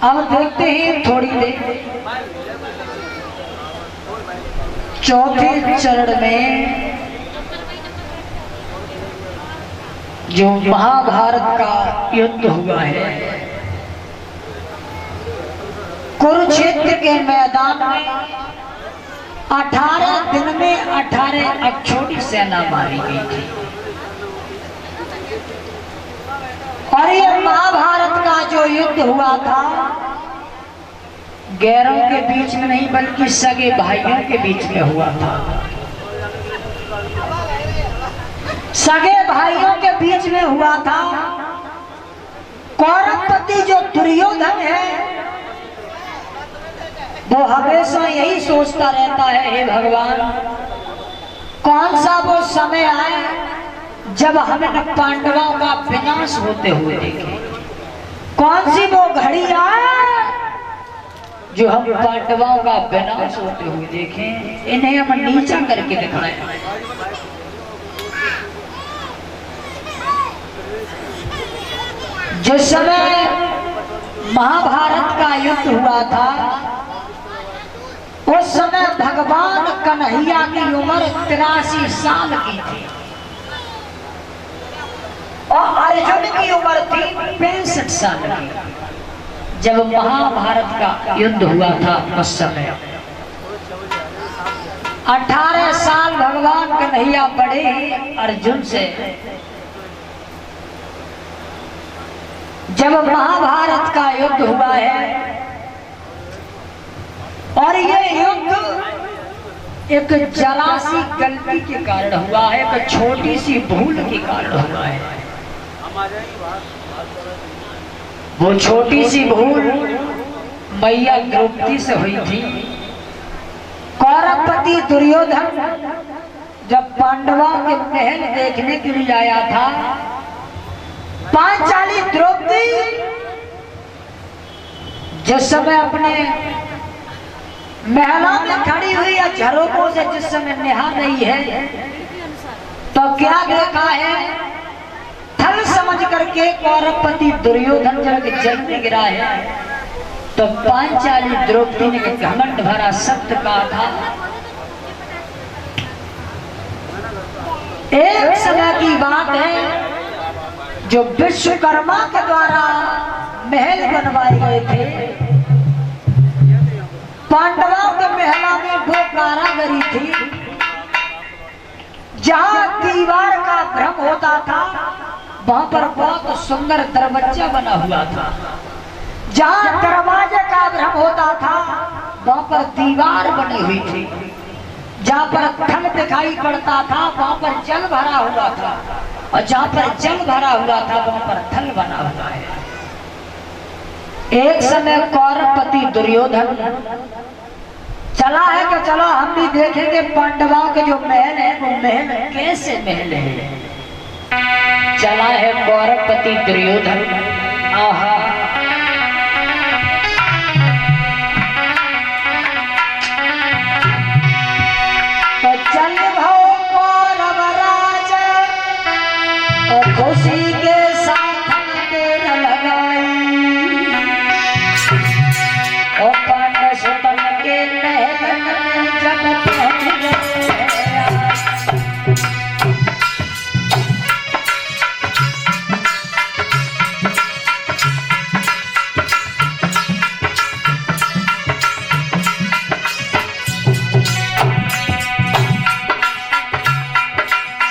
अब देखते हैं थोड़ी देर चौथे चरण में जो महाभारत का युद्ध हुआ है, कुरुक्षेत्र के मैदान में 18 दिन में 18 अक्षौहिणी सेना मारी गई थी। और ये महाभारत का जो युद्ध हुआ था गैरों के बीच में नहीं बल्कि सगे भाइयों के बीच में हुआ था। सगे भाइयों के बीच में हुआ था। कौरवपति जो दुर्योधन है वो हमेशा यही सोचता रहता है, हे भगवान कौन सा वो समय आए जब हमें पांडवों का विनाश होते हुए देखे, कौन सी वो घड़ी आए जो हम पांडवों का विनाश होते हुए देखें, इन्हें हम नीचा करके दिखाएं। जिस समय महाभारत का युद्ध हुआ था उस समय भगवान कन्हैया की उम्र 83 साल की थी और अर्जुन की उम्र थी 65 साल की। जब महाभारत का युद्ध हुआ था उस समय 18 साल भगवान कन्हैया बड़े अर्जुन से। जब महाभारत का युद्ध हुआ है और ये युद्ध एक जरा सी गलती के कारण हुआ है, एक छोटी सी भूल के कारण हुआ है। वो छोटी सी भूल मैया द्रौपदी से हुई थी। कौरवपति दुर्योधन जब पांडवों के महल देखने के लिए आया था, पांचाली द्रौपदी जिस समय अपने महलों में खड़ी हुई या झरोकों से जिस समय निहार रही है तो क्या देखा है, थल समझ करके कौरवपति दुर्योधन जब जल में गिरा है तो पांचाली द्रौपदी ने घमंड भरा शब्द कहा था। एक समय की बात है जो विश्वकर्मा के द्वारा महल बनवाए गए थे, पांडवों के महला में वो कारागरी थी जहां दीवार का भ्रम होता था वहां पर बहुत सुंदर दरवाजा बना हुआ था। जहां दरवाजे का भ्रम होता था वहां पर दीवार बनी हुई थी। जहां पर थल दिखाई पड़ता था वहां पर जल भरा हुआ था और जहां पर जल भरा हुआ था वहां पर थल बना हुआ है। एक समय कौरवपति दुर्योधन चला है कि चलो हम भी देखेंगे पांडवों के जो महल है वो महल कैसे महल है। चला है कौरवपति दुर्योधन। आहा तो चल भाओ कौरव राज और खुशी के साथ देर लगाई और पांडव सुतन के महल में जब पहुंच गए।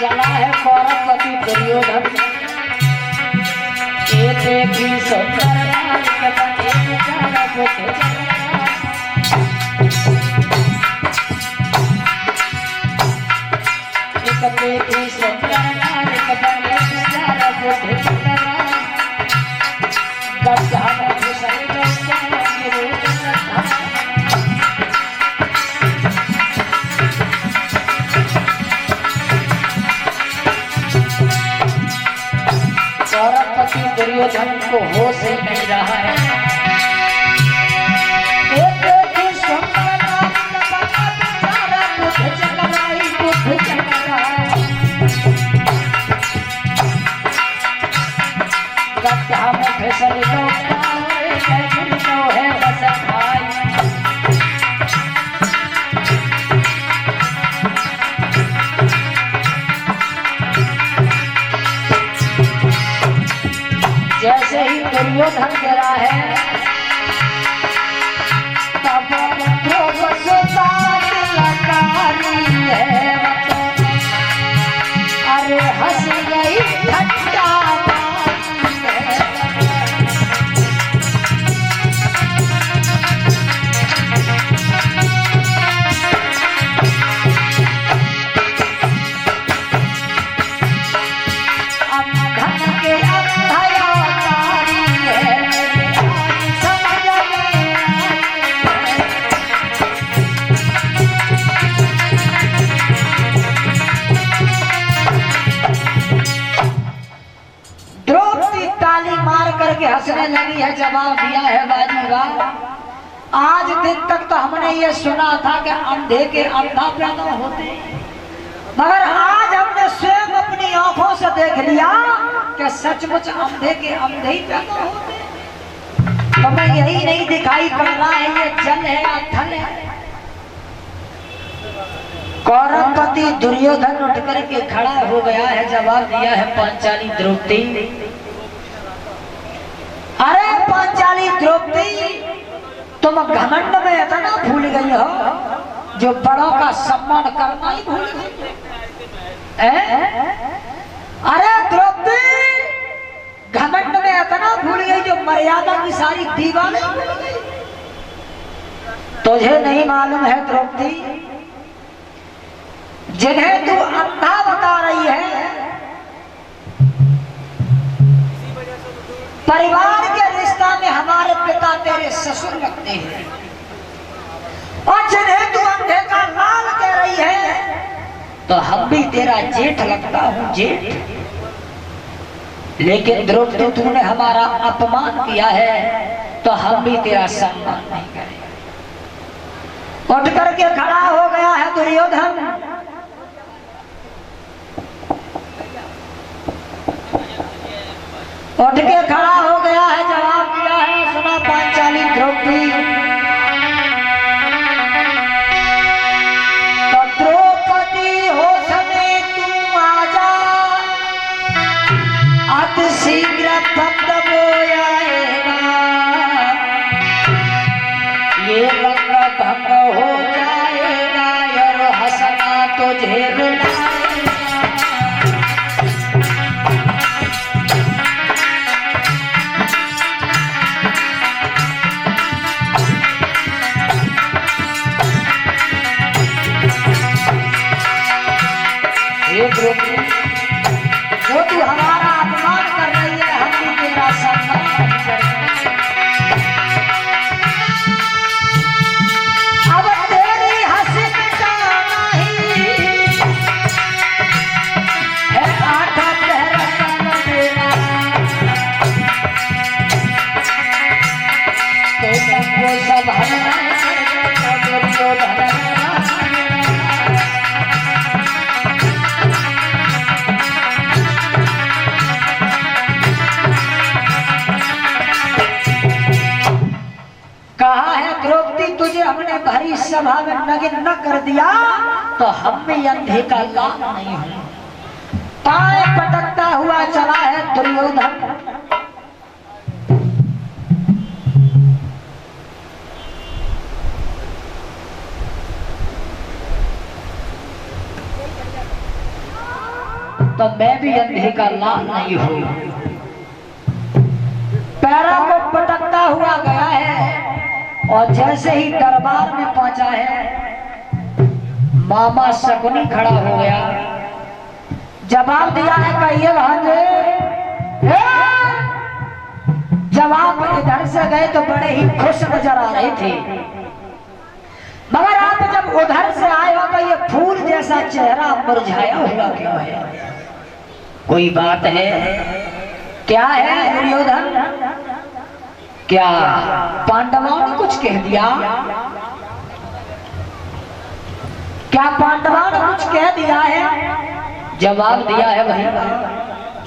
चला है कौरवपति दुर्योधन देखी सुंदर कौरवपति दुर्योधन को होश ही नहीं रहा है। फिसल दुर्योधन कह रहा है तब है अरे हंस गई ठट्टा करके हंसने लगी है। जवाब दिया है बाजीराव आज दिन तक तो हमने ये सुना था कि अंधे के अंधा पैदा होते मगर आज हमने स्वयं अपनी आंखों से देख लिया कि सचमुच अंधे के अंधे ही पैदा होते। हमें यही नहीं दिखाई पड़ रहा है ये जल है या थल है। कौरवपति दुर्योधन उठ करके खड़ा हो गया है। जवाब दिया है पांचाली द्रौपदी अरे पांचाली द्रौपदी तुम घमंड में इतना भूल गई हो जो बड़ों का सम्मान करना ही भूल गई। अरे द्रौपदी घमंड में इतना भूल गई जो मर्यादा की सारी दीवारें भूल गई। तुझे नहीं मालूम है द्रौपदी जिन्हें तू अंधा बता रही है परिवार के रिश्ता में हमारे पिता तेरे ससुर लगते हैं और जिन्हें तू अंधे का लाल कह रही है तो हम भी तेरा जेठ लगता हूँ जेठ। लेकिन द्रौपदी तूने हमारा अपमान किया है तो हम भी तेरा सम्मान नहीं करेंगे। उठ करके खड़ा हो गया है दुर्योधन। उठ के खड़ा हो गया है। जवाब दिया है सुना पांचाली द्रौपदी तो द्रौपदी हो समय तू आजा अति शीघ्र भक्त बोएगा ये रंग भंग हो जाएगा यार हंसना तुझे रुलाएगा। जो तू हमारा अपमान कर रही है हम भी तेरा सम्मान करेंगे। अब तेरी हंसी में जाना ही है आठा पहरा मेरा तो सबको सब तुझे हमने भरी सभा में नगिन न कर दिया तो हम भी अंधे का लाल नहीं हूं। पाए पटकता हुआ चला है दुर्योधन। तो मैं भी अंधे का लाल नहीं हूं। पैरों को पटकता हुआ गया है और जैसे ही दरबार में पहुंचा है मामा शकुनी खड़ा हो गया। जवाब दिया है कहिए भांजे जब आप इधर से गए तो बड़े ही खुश नजर आ रहे थे मगर आप जब उधर से आए हो तो ये फूल जैसा चेहरा मुरझाया हुआ क्यों है? कोई बात है? क्या है दुर्योधन? क्या पांडवों ने कुछ कह दिया? क्या पांडवों ने कुछ कह दिया है? जवाब दिया है भाई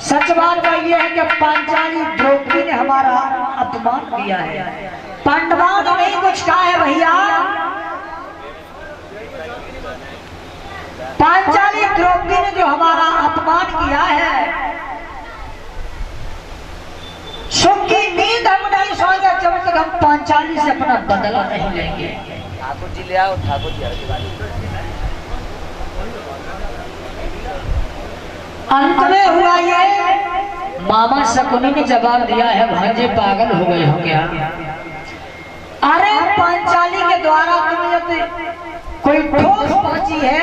सच बात यह है कि पांचाली द्रौपदी ने हमारा अपमान किया है। पांडवों ने नहीं कुछ कहा है भैया। पांचाली द्रौपदी ने जो हमारा अपमान किया है सुख की नींद हम नहीं सोएंगे जब तक हम पांचाली से अपना बदला नहीं लेंगे। ठाकुर जी ले आओ, ठाकुर जी अंत में हुआ ये, मामा शकुनी ने जवाब दिया है, भांजे पागल हो गए हो क्या? अरे पांचाली के द्वारा तुम्हें यदि कोई ठोस पहुंची है,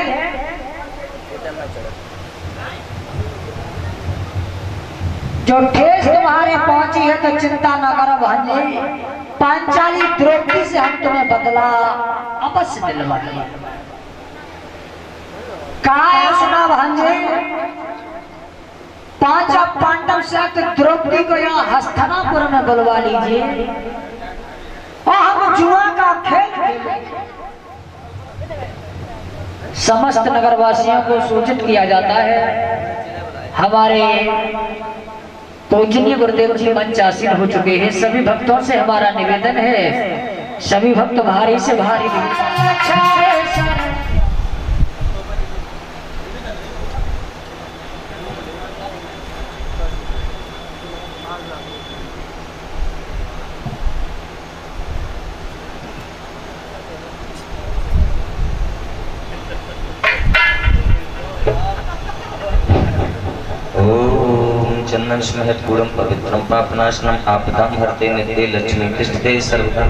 जो ठेस तुम्हारे पहुंची है तो चिंता न करो भांजे, पांचाली द्रौपदी से हम तुम्हें बदला अवश्य दिलवा देंगे। कहा है सुना भांजे, पांच पांडव से तो द्रौपदी को यहाँ हस्तिनापुर में बुलवा लीजिए और हम जुआ का खेल खेलेंगे। समस्त नगरवासियों को सूचित किया जाता है, हमारे पूजनीय गुरुदेव जी मंच आसीन हो चुके हैं। सभी भक्तों से हमारा निवेदन है, सभी भक्त भारी से भारी चंदन स्मृत गुणम पवित्रम पापनाशनम आपदाम हरते नित्य लक्ष्मी तिष्ठते सर्वदा।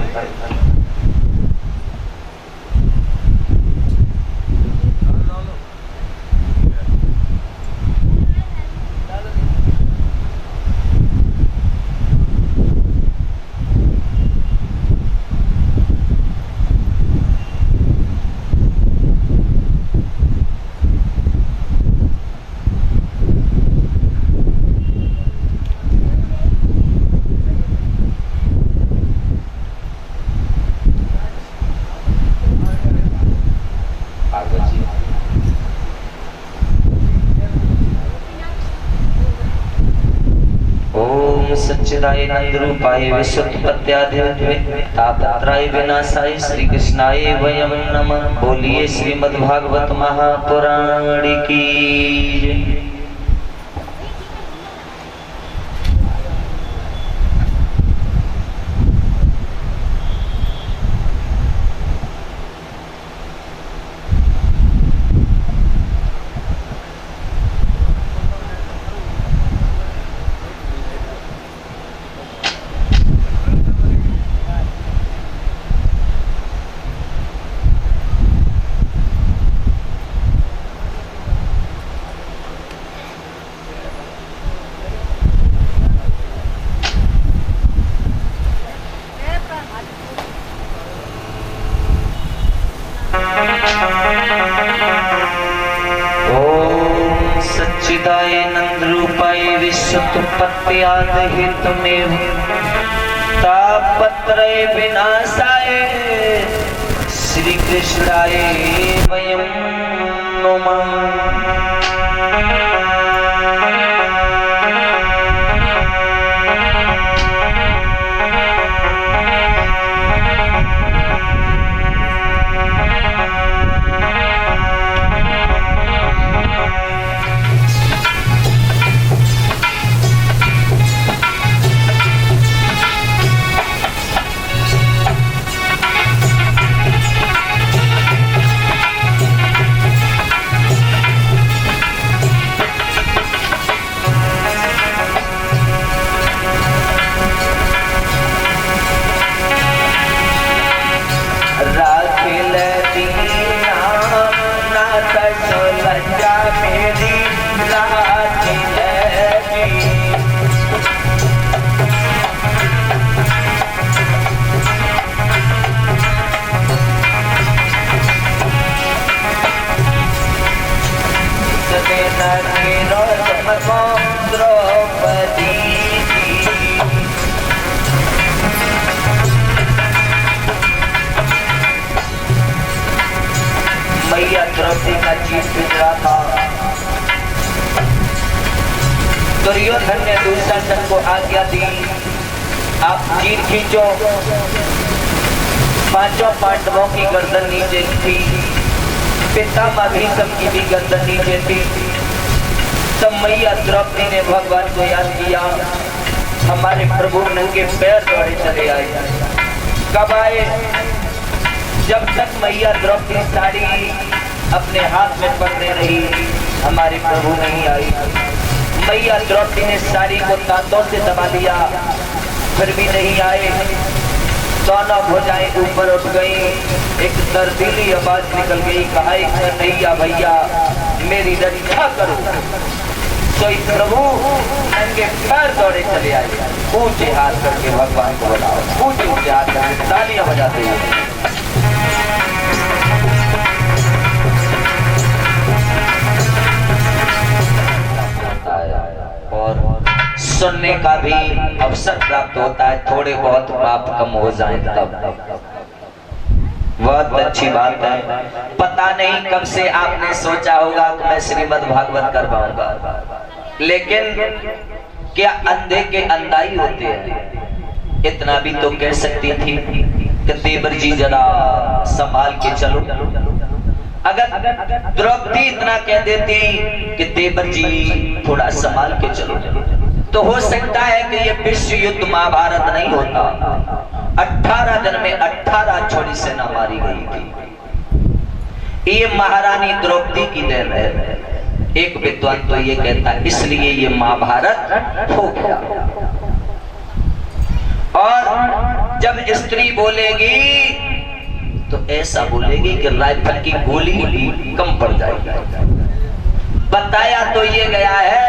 सच्चिदानंद रूपाय विशुद्धपत्यादित्वे तापत्रय विनाशाय श्री कृष्णाय वयं नमः। बोलिए श्रीमद् भागवत महापुराण की। सच्चिदानंद रूपाय विशुद्धपत्यादिहेतुमेव तापत्रय विनाशाय श्री कृष्णाय वयं नमः। मैया द्रौपदी का चीज बिगड़ा था। दुर्योधन ने दुशासन को आज्ञा दी, आप चीर खींचो। पांचों पांडवों की गर्दन नीचे थी, पितामह भीष्म की भी गर्दन नीचे थी। तब मैया द्रौपदी ने भगवान को याद किया, हमारे प्रभु नंगे पैर दौड़े चले आए। कब आए? जब तक मैया द्रौपदी साड़ी अपने हाथ में पकड़े रही, हमारे प्रभु नहीं आई। मैया द्रौपदी ने साड़ी को दांतों से दबा लिया, फिर भी नहीं आए। दोनों भुजाएं ऊपर उठ गई, एक दर्दीली आवाज निकल गई, कहा कन्हैया भैया मेरी रक्षा करो। तो प्रभु नंगे पैर दौड़े चले आए, ऊंचे हाथ करके भगवान को बुलाओ, ऊंचे ऊंचे हाथ करके तालियां बजाते हुए। और सुनने का भी अवसर प्राप्त होता है, थोड़े बहुत पाप कम हो जाएं तब। बहुत अच्छी बात है। पता नहीं कब से आपने सोचा होगा कि मैं श्रीमद् भागवत कर पाऊंगा, लेकिन क्या अंधे के अंधाई होते हैं। इतना भी तो कह सकती थी कि देवर जी जरा संभाल के चलो। अगर द्रौपदी इतना कह देती कि देवर जी थोड़ा संभाल के चलो, तो हो सकता है कि ये विश्व युद्ध महाभारत नहीं होता। 18 दिन में 18 छोड़ी सेना मारी गई थी। ये महारानी द्रौपदी की देन है। एक विद्वान तो ये कहता है इसलिए ये महाभारत हो गया। और जब स्त्री बोलेगी तो ऐसा बोलेगी कि राइफल की गोली भी कम पड़ जाएगी। बताया तो ये गया है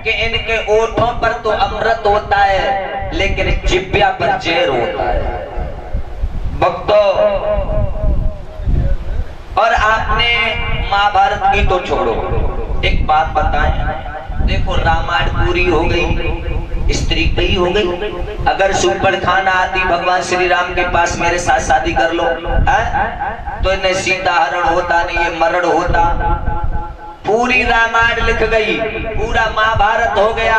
कि इनके ओठों पर तो अमृत होता है, लेकिन जिब्या पर जहर होता है। भक्तों, और आपने महाभारत की तो छोड़ो, एक बात बताएं। देखो रामायण पूरी हो गई, स्त्री पे हो गई। अगर सुपर खाना आती भगवान श्री राम के पास मेरे साथ शादी कर लो, तो इन्हें सीता हरण होता, नहीं ये मरण होता। पूरी रामायण लिख गई, पूरा महाभारत हो गया,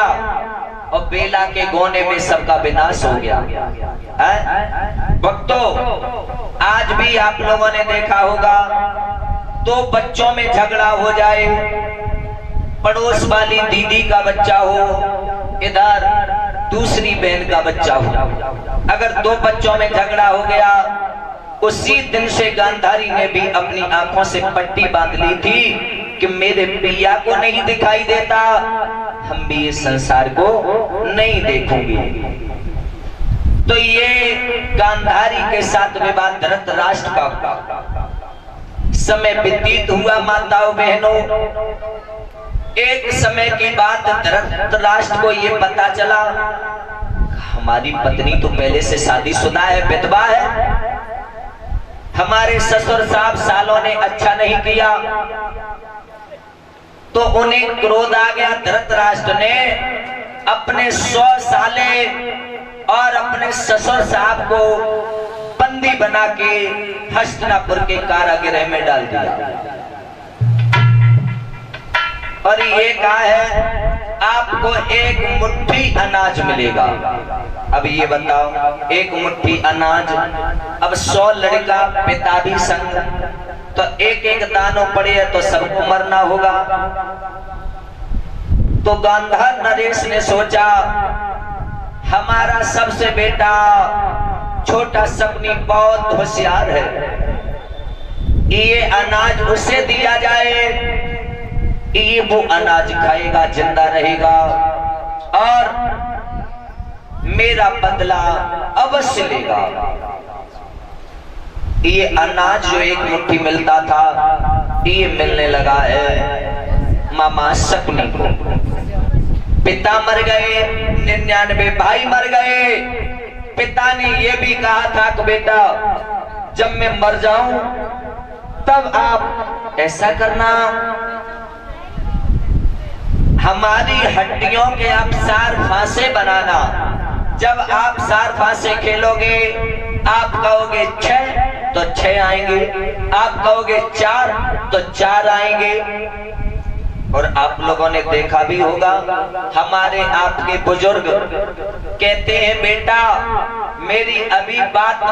और बेला के गोने में सबका विनाश हो गया। भक्तों, आज भी आप लोगों ने देखा होगा, दो बच्चों में झगड़ा हो जाए, पड़ोस वाली दीदी का बच्चा हो, इधर दूसरी बहन का बच्चा हो, अगर दो बच्चों में झगड़ा हो गया, उसी दिन से गांधारी ने भी अपनी आंखों से पट्टी बांध ली थी कि मेरे पिया को नहीं दिखाई देता, हम भी इस संसार को नहीं देखेंगे। तो ये गांधारी के साथ विवाद धृतराष्ट्र का समय व्यतीत हुआ। माताओं बहनों, एक समय की बात, धृतराष्ट्र को ये पता चला हमारी पत्नी तो पहले से शादीशुदा है, विधवा है, हमारे ससुर साहब सालों ने अच्छा नहीं किया। तो उन्हें क्रोध आ गया। धृतराष्ट्र ने अपने 100 साले और अपने ससुर साहब को बंदी बना के हस्तिनापुर के कारागृह में डाल दिया, और ये कहा है आपको एक मुट्ठी अनाज मिलेगा। अब ये बताओ, एक मुट्ठी अनाज, अब 100 लड़का पिता भी संग, तो एक एक दानों पड़े है तो सबको मरना होगा। तो गांधार नरेश ने सोचा हमारा सबसे बेटा छोटा सपनी बहुत होशियार है, ये अनाज उसे दिया जाए, ये वो अनाज खाएगा, जिंदा रहेगा, और मेरा बदला अवश्य लेगा। ये अनाज जो एक मुट्ठी मिलता था, ये मिलने लगा है मामा शकुनी को। पिता मर गए, 99 भाई मर गए। पिता ने ये भी कहा था कि बेटा जब मैं मर जाऊं तब आप ऐसा करना, हमारी हड्डियों के आप सार फांसे बनाना। जब आप सार फांसे खेलोगे, आप कहोगे 6 तो 6 आएंगे, आप कहोगे 4 तो 4 आएंगे। और आप लोगों ने देखा भी होगा, हमारे आपके बुजुर्ग कहते हैं बेटा मेरी अभी बात